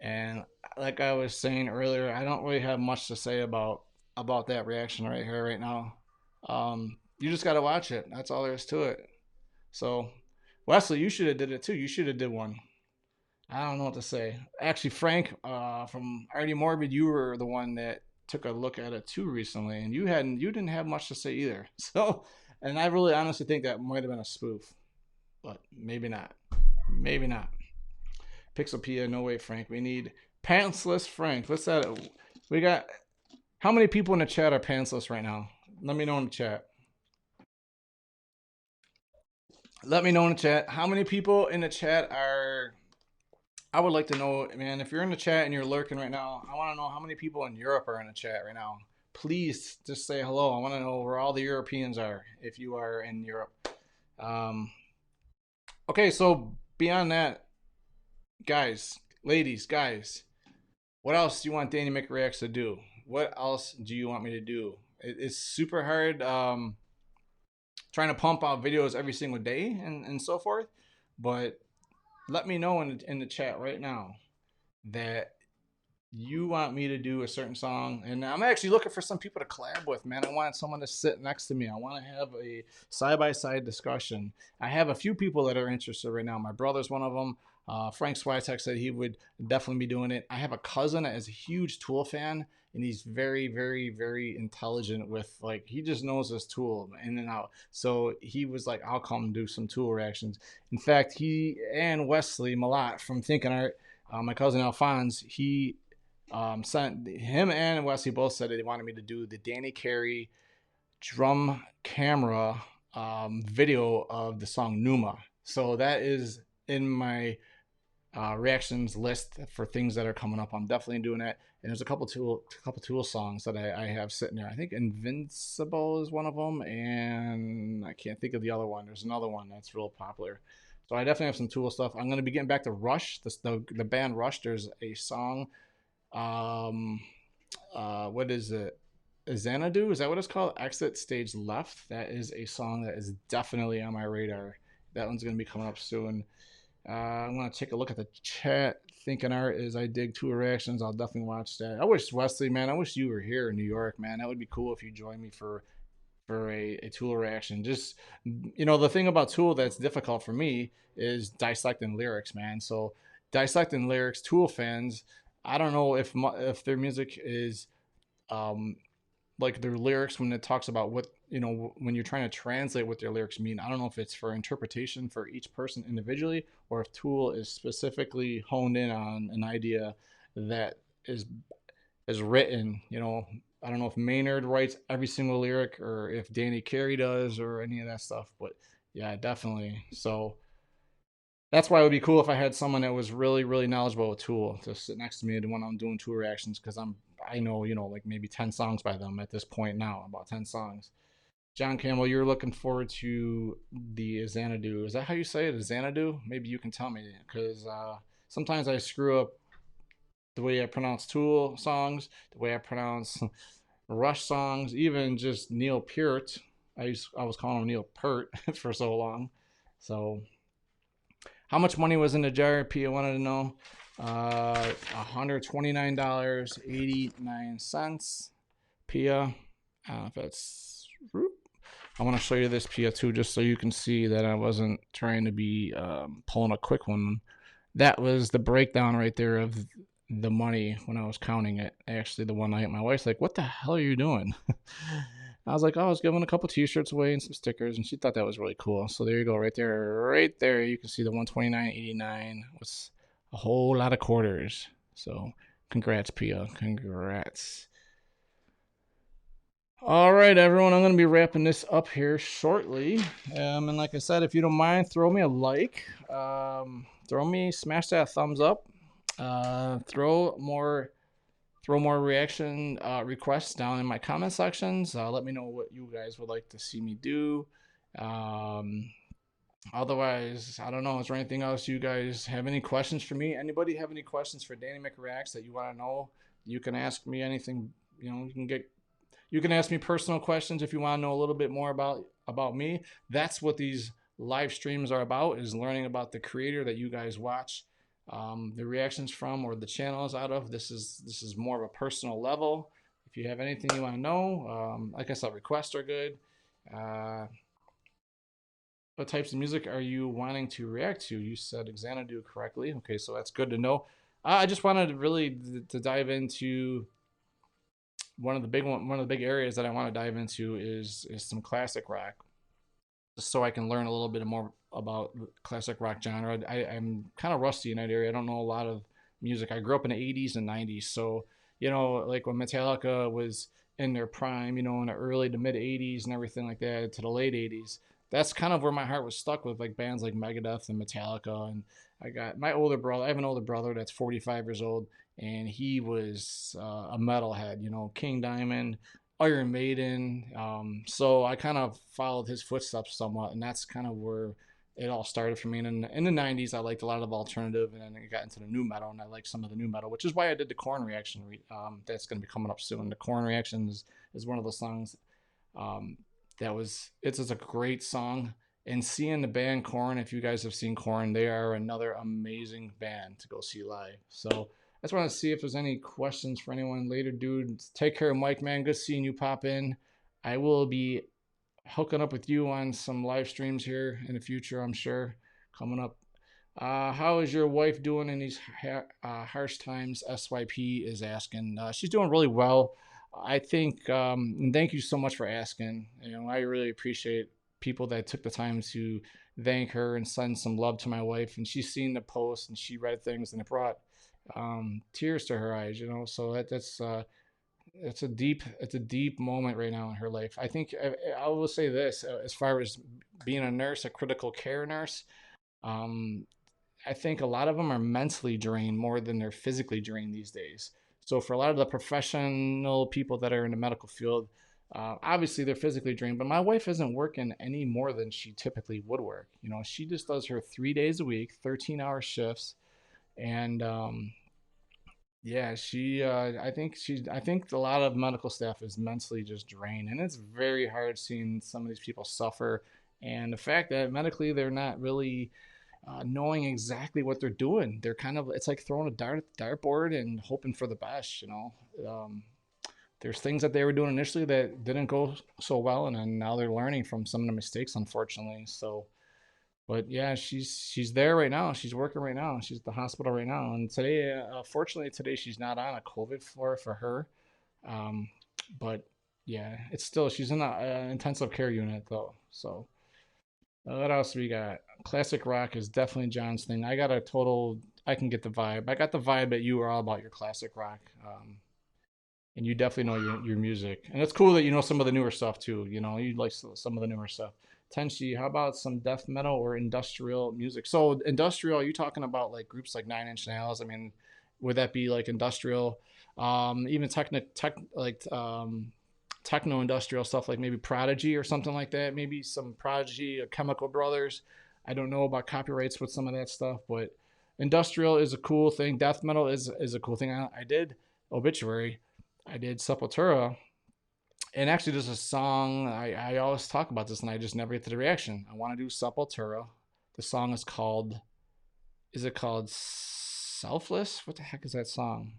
And like I was saying earlier, I don't really have much to say about that reaction right here, right now. You just gotta watch it. That's all there is to it. So, Wesley, you should have did it too. You should have did one. I don't know what to say. Actually, Frank from Artemorbid, you were the one that took a look at it too recently, and you didn't have much to say either. So, and I really honestly think that might have been a spoof, but maybe not. Maybe not. Pixel Pia, no way, Frank. We need pantsless Frank. What's that? We got how many people in the chat are pantsless right now? Let me know in the chat. Let me know in the chat. How many people in the chat are? I would like to know, man. If you're in the chat and you're lurking right now, I want to know how many people in Europe are in the chat right now. Please just say hello. I want to know where all the Europeans are if you are in Europe. Okay, so beyond that, guys, ladies, guys, what else do you want DannyMikReacts to do? What else do you want me to do? It's super hard trying to pump out videos every single day and so forth, but let me know in the chat right now that you want me to do a certain song. And I'm actually looking for some people to collab with, man. I want someone to sit next to me. I want to have a side-by-side discussion. I have a few people that are interested right now. My brother's one of them. Frank Switek said he would definitely be doing it. I have a cousin that is a huge Tool fan, and he's very, very, very intelligent with, like, he just knows his Tool in and out. So he was like, I'll come do some Tool reactions. In fact, he and Wesley Malat from Thinking Art, my cousin Alphonse, he sent him and Wesley both said that they wanted me to do the Danny Carey drum camera video of the song Numa. So that is in my reactions list for things that are coming up. I'm definitely doing that. And there's a couple Tool songs that I have sitting there. I think Invincible is one of them, and I can't think of the other one. There's another one that's real popular. So I definitely have some Tool stuff. I'm going to be getting back to Rush, the band Rush. There's a song, what is it? Xanadu? Is that what it's called? Exit Stage Left. That is a song that is definitely on my radar. That one's going to be coming up soon. I'm going to take a look at the chat. Thinking Art is I dig Tool reactions. I'll definitely watch that. I wish, Wesley, man, I wish you were here in New York, man. That would be cool if you joined me for a Tool reaction. Just, you know, the thing about Tool that's difficult for me is dissecting lyrics, man. So dissecting lyrics, Tool fans, I don't know if their music is like their lyrics when it talks about what, you know, when you're trying to translate what their lyrics mean. I don't know if it's for interpretation for each person individually, or if Tool is specifically honed in on an idea that is written, you know. I don't know if Maynard writes every single lyric or if Danny Carey does or any of that stuff, but yeah, definitely. So that's why it would be cool if I had someone that was really, really knowledgeable with Tool to sit next to me when I'm doing Tool reactions, because I know, you know, like maybe 10 songs by them at this point now, about 10 songs. John Campbell, you're looking forward to the Xanadu. Is that how you say it? Xanadu? Maybe you can tell me, because sometimes I screw up the way I pronounce Tool songs, the way I pronounce Rush songs, even just Neil Peart. I was calling him Neil Peart for so long. So how much money was in the jar? Pia wanted to know. $129.89. Pia, if that's, I want to show you this, Pia, too, just so you can see that I wasn't trying to be pulling a quick one. That was the breakdown right there of the money when I was counting it. Actually, the one night my wife's like, what the hell are you doing? I was like, oh, I was giving a couple t-shirts away and some stickers, and she thought that was really cool. So there you go, right there you can see the $129.89 was a whole lot of quarters. So congrats, Pia, congrats. All right, everyone, I'm going to be wrapping this up here shortly. And like I said, if you don't mind, throw me a like, smash that thumbs up, throw more throw more reaction requests down in my comment sections. Let me know what you guys would like to see me do. Otherwise, I don't know. Is there anything else you guys have any questions for me? Anybody have any questions for DannyMikReacts that you want to know? You can ask me anything. You know, you can ask me personal questions if you want to know a little bit more about me. That's what these live streams are about, is learning about the creator that you guys watch the reactions from, or the channels out of. This is more of a personal level. If you have anything you want to know, like I said, requests are good. What types of music are you wanting to react to? You said Xanadu correctly. Okay, so that's good to know. I just wanted to really to dive into one of the big areas that I want to dive into is some classic rock, just so I can learn a little bit more about classic rock genre. I'm kind of rusty in that area. I don't know a lot of music. I grew up in the 80s and 90s, so you know, like when Metallica was in their prime, you know, in the early to mid 80s and everything like that, to the late 80s. That's kind of where my heart was stuck with, like bands like Megadeth and Metallica. And I got my older brother. I have an older brother that's 45 years old, and he was a metalhead. You know, King Diamond, Iron Maiden. So I kind of followed his footsteps somewhat, and that's kind of where it all started for me. And in the 90s, I liked a lot of alternative, and then I got into the new metal, and I liked some of the new metal, which is why I did the Korn reaction. That's going to be coming up soon. The Korn reaction is one of the songs it's a great song. And seeing the band Korn, if you guys have seen Korn, they are another amazing band to go see live. So I just want to see if there's any questions for anyone later, dude. Take care, Mike, man. Good seeing you pop in. I will be hooking up with you on some live streams here in the future, I'm sure, coming up. How is your wife doing in these harsh times? SYP is asking. She's doing really well. I think, and thank you so much for asking. You know, I really appreciate people that took the time to thank her and send some love to my wife. And she's seen the post and she read things, and it brought tears to her eyes. You know, so that's it's a deep moment right now in her life. I think I will say this, as far as being a nurse, a critical care nurse. I think a lot of them are mentally drained more than they're physically drained these days. So for a lot of the professional people that are in the medical field, obviously they're physically drained. But my wife isn't working any more than she typically would work. You know, she just does her 3 days a week, 13-hour shifts, and yeah, I think a lot of medical staff is mentally just drained, and it's very hard seeing some of these people suffer, and the fact that medically they're not really knowing exactly what they're doing. They're kind of, it's like throwing a dartboard and hoping for the best. You know, there's things that they were doing initially that didn't go so well, and then now they're learning from some of the mistakes, unfortunately. So, but yeah, she's there right now. She's working right now. She's at the hospital right now. And today, fortunately, today she's not on a COVID floor for her. Um, but yeah, it's still, she's in an intensive care unit though. So what else we got? Classic rock is definitely John's thing. I can get the vibe. I got the vibe that you are all about your classic rock. And you definitely know your music. And it's cool that you know some of the newer stuff too. You know, you like some of the newer stuff. Tenshi, how about some death metal or industrial music? So industrial, are you talking about like groups like Nine Inch Nails? I mean, would that be like industrial? Even techno industrial stuff like maybe Prodigy or something like that. Maybe some Prodigy or Chemical Brothers. I don't know about copyrights with some of that stuff, but industrial is a cool thing. Death metal is a cool thing. I did Obituary. I did Sepultura, and actually there's a song I always talk about this and I just never get to the reaction. I want to do Sepultura. The song is called Selfless? What the heck is that song?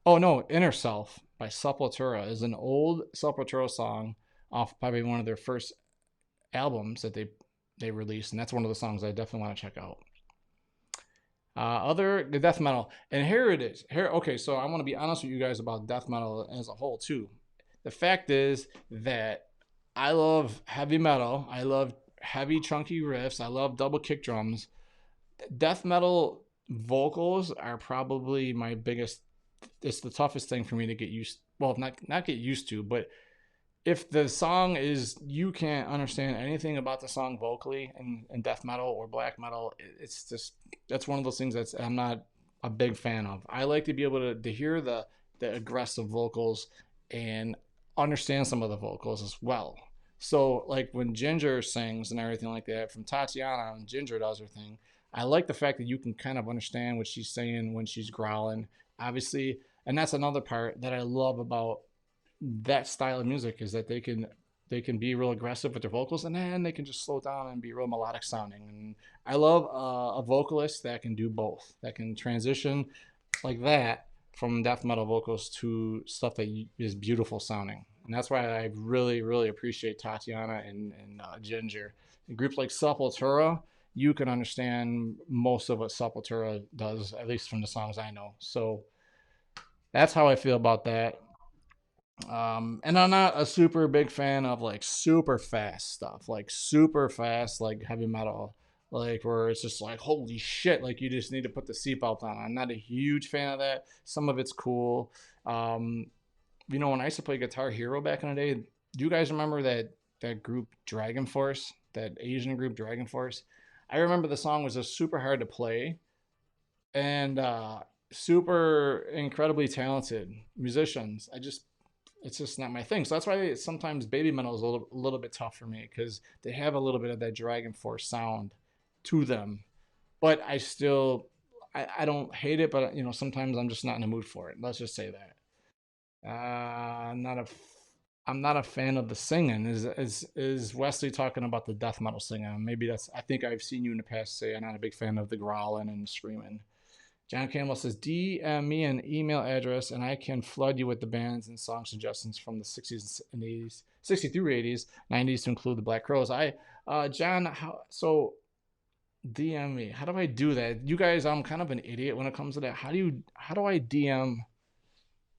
Oh no, Inner Self by Sepultura is an old Sepultura song off probably one of their first albums that they released, and that's one of the songs I definitely want to check out. Other death metal, and here it is. Okay, so I want to be honest with you guys about death metal as a whole too. The fact is that I love heavy metal. I love heavy chunky riffs. I love double kick drums. Death metal vocals are probably my biggest. It's the toughest thing for me to get used. Well, not get used to, but if the song is, you can't understand anything about the song vocally in death metal or black metal, it's just, that's one of those things I'm not a big fan of. I like to be able to hear the the aggressive vocals and understand some of the vocals as well. So like when Ginger sings and everything like that, from Tatiana and Ginger does her thing, I like the fact that you can kind of understand what she's saying when she's growling, obviously. And that's another part that I love about that style of music, is that they can be real aggressive with their vocals, and then they can just slow down and be real melodic sounding. And I love a vocalist that can do both, that can transition like that from death metal vocals to stuff that is beautiful sounding. And that's why I really, really appreciate Tatiana and Ginger. In groups like Sepultura, you can understand most of what Sepultura does, at least from the songs I know. So that's how I feel about that. And I'm not a super big fan of like super fast stuff, like super fast, like heavy metal, like where it's just like, holy shit, like you just need to put the seatbelt on. I'm not a huge fan of that. Some of it's cool. Um, when I used to play Guitar Hero back in the day, do you guys remember that group Dragon Force, that Asian group Dragon Force? I remember the song was just super hard to play, and super incredibly talented musicians. It's just not my thing. So that's why sometimes baby metal is a little bit tough for me, because they have a little bit of that Dragon Force sound to them. But I don't hate it, but sometimes I'm just not in the mood for it. Let's just say that. I'm not a fan of the singing. Is Wesley talking about the death metal singing? Maybe that's. I think I've seen you in the past say I'm not a big fan of the growling and screaming. John Campbell says, DM me an email address and I can flood you with the bands and song suggestions from the 60s and 80s, 60 through 80s, 90s to include the Black Crowes. John, so DM me. How do I do that? You guys, I'm kind of an idiot when it comes to that. How do I DM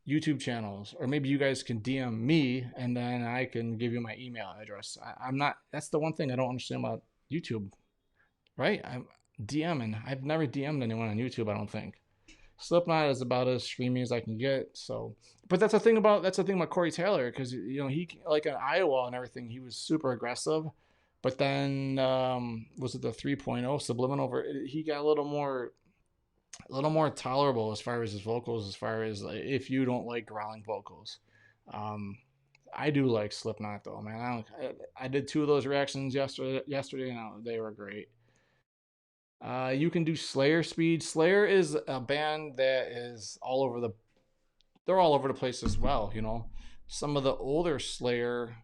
YouTube channels? Or maybe you guys can DM me and then I can give you my email address. I'm not, that's the one thing I don't understand about YouTube, right? I'm DMing. I've never DM'd anyone on YouTube, I don't think. Slipknot is about as streamy as I can get. So, but that's the thing about Corey Taylor, because he, like in Iowa and everything, he was super aggressive. But then was it the 3.0 subliminal? He got a little more tolerable as far as his vocals, as far as like, if you don't like growling vocals. Um, I do like Slipknot though, man. I did 2 of those reactions yesterday, and they were great. You can do Slayer speed. Slayer is a band that is they're all over the place as well. Some of the older Slayer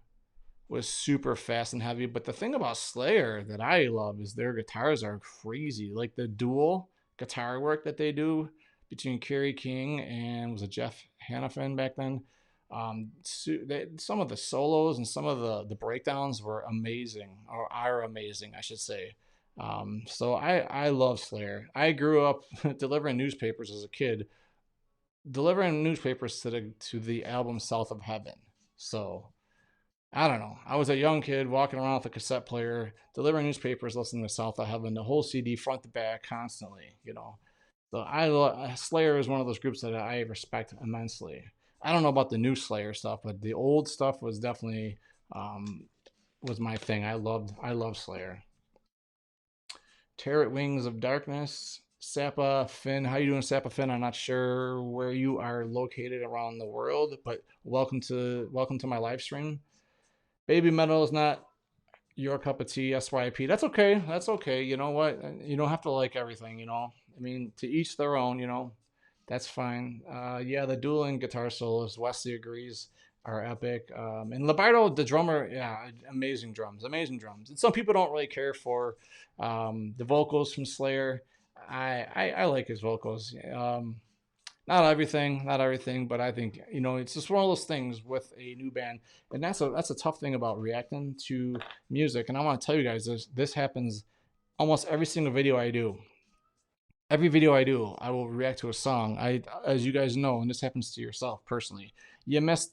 was super fast and heavy, but the thing about Slayer that I love is their guitars are crazy. Like the dual guitar work that they do between Kerry King and was it Jeff Hanifin back then. Some of the solos and some of the breakdowns were amazing, or are amazing, I should say. So I love Slayer. I grew up delivering newspapers as a kid, delivering newspapers to the album South of Heaven. So I don't know. I was a young kid walking around with a cassette player, delivering newspapers, listening to South of Heaven, the whole CD front to back, constantly. So Slayer is one of those groups that I respect immensely. I don't know about the new Slayer stuff, but the old stuff was definitely was my thing. I love Slayer. Tarot Wings of Darkness, Sapa Finn. How you doing, Sapa Finn? I'm not sure where you are located around the world, but welcome to my live stream. Baby metal is not your cup of tea, SYP. That's okay. That's okay. You know what? You don't have to like everything. I mean, to each their own. That's fine. Yeah, the dueling guitar solos, Wesley agrees, are epic. And Labardo, the drummer, yeah, amazing drums. And some people don't really care for the vocals from Slayer. I like his vocals. Not everything, but I think it's just one of those things with a new band, and that's a tough thing about reacting to music. And I want to tell you guys this happens almost every single video I do. Every video I do, I will react to a song. As you guys know, and this happens to yourself personally, you miss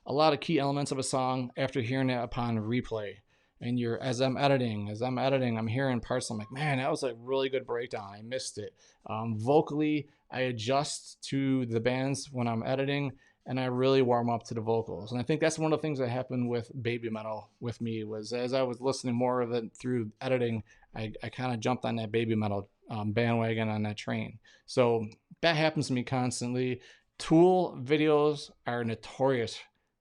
a lot of key elements of a song after hearing it upon replay. And as I'm editing, I'm hearing parts. I'm like, man, that was a really good breakdown. I missed it. Vocally, I adjust to the bands when I'm editing, and I really warm up to the vocals. And I think that's one of the things that happened with baby metal with me, was as I was listening more of it through editing, I kind of jumped on that baby metal bandwagon, on that train. So that happens to me constantly. Tool videos are notorious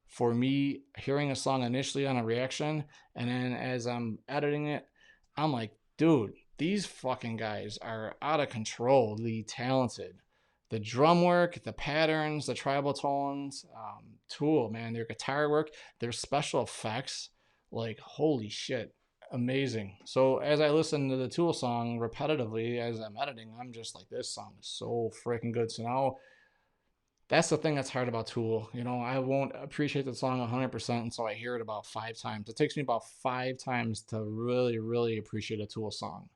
for me hearing a song initially on a reaction, and then as I'm editing it, I'm like, dude, these fucking guys are out of controlly talented. The drum work, the patterns, the tribal tones, Tool, man, their guitar work, their special effects, like, holy shit, amazing. So as I listen to the Tool song repetitively as I'm editing, I'm just like, this song is so freaking good. So now that's the thing that's hard about Tool. You know, I won't appreciate the song 100% until I hear it about 5 times. It takes me about 5 times to really, really appreciate a Tool song.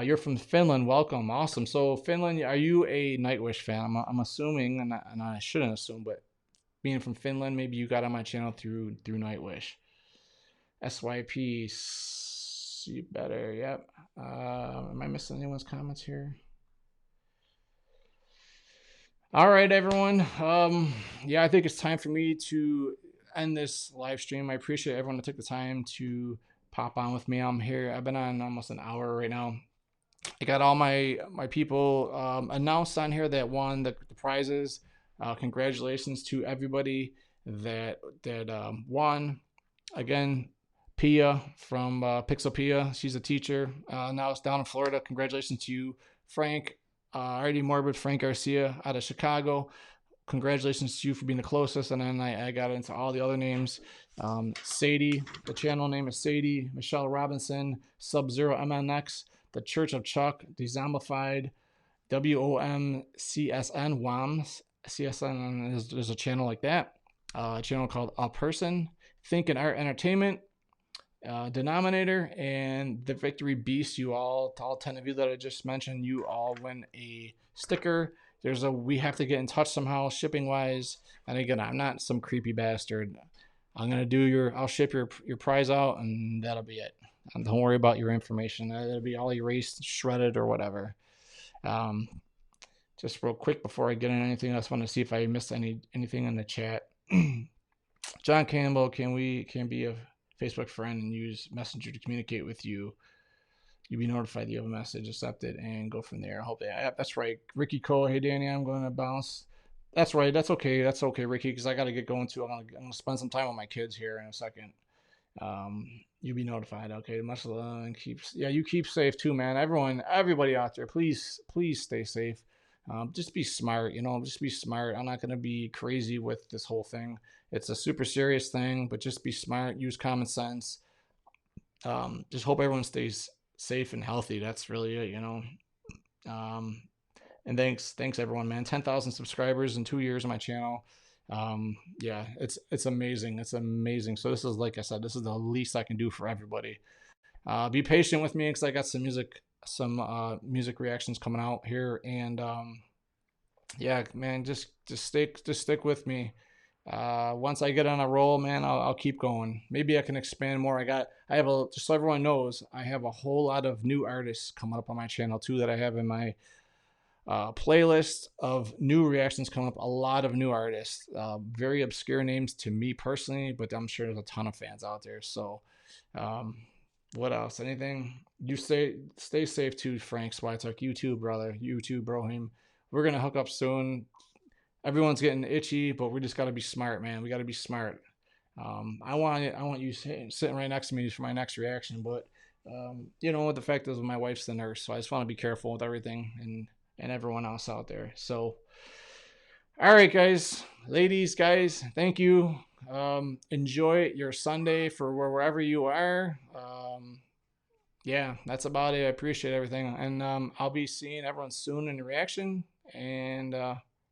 You're from Finland. Welcome. Awesome. So, Finland, are you a Nightwish fan? I'm assuming, and I shouldn't assume, but being from Finland, maybe you got on my channel through Nightwish. SYP, you better. Yep. Am I missing anyone's comments here? All right, everyone. Yeah, I think it's time for me to end this live stream. I appreciate everyone that took the time to pop on with me. I'm here. I've been on almost an hour right now. I got all my people announced on here that won the prizes. Congratulations to everybody that won. Again, Pia from Pixel Pia. She's a teacher. Now it's down in Florida. Congratulations to you, Frank. Artemorbid, Frank Garcia out of Chicago. Congratulations to you for being the closest. And then I got into all the other names. Sadie, the channel name is Sadie. Michelle Robinson, SubzeroMNX, The Church of Chuck, Dezombified, WOMCSN, WOMS, CSN, there's a channel like that. A channel called A Person, Think and Art Entertainment, Denominator, and the Victory Beast. You all 10 of you that I just mentioned, you all win a sticker. We have to get in touch somehow, shipping wise. And again, I'm not some creepy bastard. I'll ship your prize out, and that'll be it. And don't worry about your information. It'll be all erased, shredded, or whatever. Just real quick before I get into anything, I just want to see if I missed anything in the chat. John Campbell, can be a Facebook friend and use Messenger to communicate with you? You'll be notified you have a message, accept it, and go from there. I hope that's right. Ricky Cole, hey Danny, I'm going to bounce. That's right. That's okay. That's okay, Ricky, because I got to get going too. I'm gonna spend some time with my kids here in a second. You'll be notified. Okay, much love, and you keep safe too, man. Everybody out there, please stay safe. Just be smart, just be smart. I'm not going to be crazy with this whole thing. It's a super serious thing, but just be smart, use common sense. Just hope everyone stays safe and healthy. That's really it, and thanks everyone, man. 10,000 subscribers in 2 years on my channel. Yeah, it's amazing. It's amazing. So this is, like I said, this is the least I can do for everybody. Be patient with me because I got some music reactions coming out here, and yeah, man, just stick with me. Once I get on a roll, man, I'll keep going. Maybe I can expand more. Just so everyone knows, I have a whole lot of new artists coming up on my channel too that I have in my playlist of new reactions coming up. A lot of new artists, very obscure names to me personally, but I'm sure there's a ton of fans out there. So, what else? Anything? You stay safe too, Frank Switek. You too, brother. You too, Brohim. We're gonna hook up soon. Everyone's getting itchy, but we just gotta be smart, man. We gotta be smart. I want you sitting right next to me for my next reaction, but the fact is, my wife's the nurse, so I just want to be careful with everything and everyone else out there. So, all right, guys, ladies, guys, thank you. Enjoy your Sunday for wherever you are. Yeah, that's about it. I appreciate everything, and I'll be seeing everyone soon in the reaction. And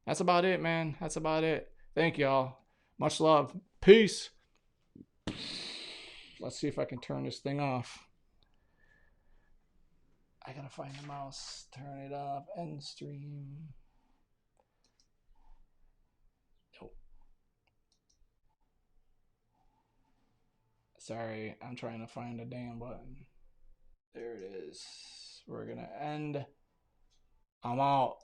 that's about it, man. That's about it. Thank y'all. Much love. Peace. Let's see if I can turn this thing off. I gotta find the mouse. Turn it off. End stream. Nope. Sorry, I'm trying to find a damn button. There it is. We're gonna end. I'm out.